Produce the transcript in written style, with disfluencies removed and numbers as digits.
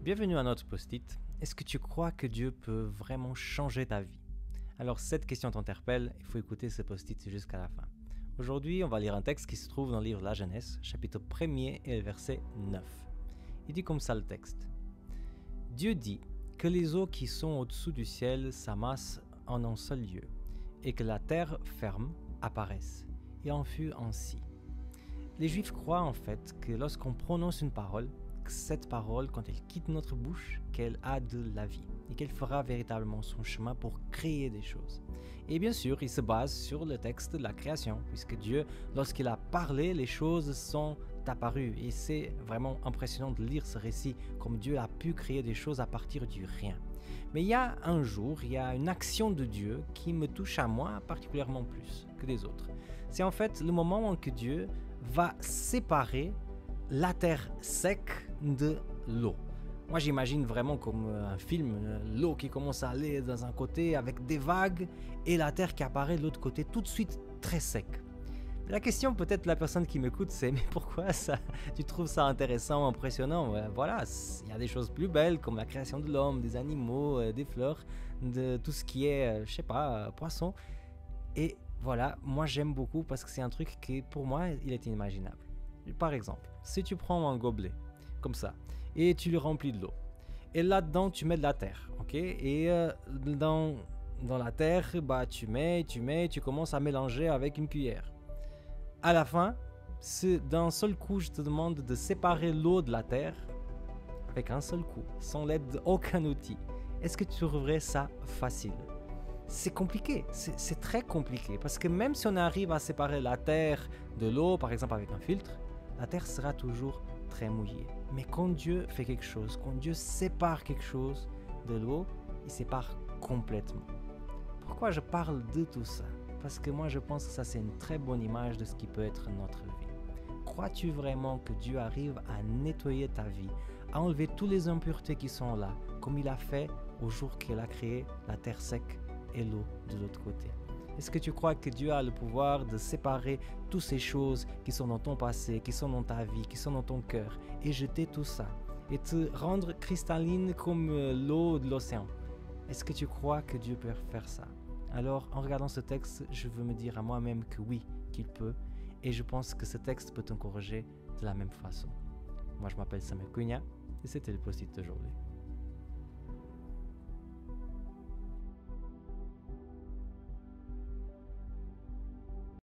Bienvenue à notre post-it. Est-ce que tu crois que Dieu peut vraiment changer ta vie? Alors cette question t'interpelle, il faut écouter ce post-it jusqu'à la fin. Aujourd'hui, on va lire un texte qui se trouve dans le livre de la Genèse, chapitre 1er et verset 9. Il dit comme ça le texte. Dieu dit que les eaux qui sont au-dessous du ciel s'amassent en un seul lieu, et que la terre ferme apparaisse. Et en fut ainsi. Les Juifs croient en fait que lorsqu'on prononce une parole, que cette parole, quand elle quitte notre bouche, qu'elle a de la vie et qu'elle fera véritablement son chemin pour créer des choses. Et bien sûr, il se base sur le texte de la création, puisque Dieu, lorsqu'il a parlé, les choses sont apparues. Et c'est vraiment impressionnant de lire ce récit, comme Dieu a pu créer des choses à partir du rien. Mais il y a un jour, il y a une action de Dieu qui me touche à moi particulièrement plus que les autres. C'est en fait le moment où Dieu va séparer la terre sec de l'eau. Moi j'imagine vraiment comme un film, l'eau qui commence à aller dans un côté avec des vagues et la terre qui apparaît de l'autre côté tout de suite très sec. La question peut-être de la personne qui m'écoute c'est mais pourquoi ça, tu trouves ça intéressant, impressionnant? Voilà, il y a des choses plus belles comme la création de l'homme, des animaux, des fleurs, de tout ce qui est, poisson. Et voilà, moi j'aime beaucoup parce que c'est un truc qui pour moi il est inimaginable. Par exemple, si tu prends un gobelet, comme ça, et tu le remplis de l'eau, et là-dedans tu mets de la terre, ok? Et dans la terre, tu commences à mélanger avec une cuillère. À la fin, d'un seul coup, je te demande de séparer l'eau de la terre, avec un seul coup, sans l'aide d'aucun outil. Est-ce que tu trouverais ça facile? C'est compliqué, c'est très compliqué, parce que même si on arrive à séparer la terre de l'eau, par exemple avec un filtre, la terre sera toujours très mouillée. Mais quand Dieu fait quelque chose, quand Dieu sépare quelque chose de l'eau, il sépare complètement. Pourquoi je parle de tout ça? Parce que moi je pense que ça c'est une très bonne image de ce qui peut être notre vie. Crois-tu vraiment que Dieu arrive à nettoyer ta vie, à enlever toutes les impuretés qui sont là, comme il a fait au jour qu'il a créé la terre sec et l'eau de l'autre côté? Est-ce que tu crois que Dieu a le pouvoir de séparer toutes ces choses qui sont dans ton passé, qui sont dans ta vie, qui sont dans ton cœur, et jeter tout ça, et te rendre cristalline comme l'eau de l'océan? Est-ce que tu crois que Dieu peut faire ça? Alors, en regardant ce texte, je veux me dire à moi-même que oui, qu'il peut, et je pense que ce texte peut t'encourager de la même façon. Moi, je m'appelle Samuel Cunha, et c'était le post-it d'aujourd'hui.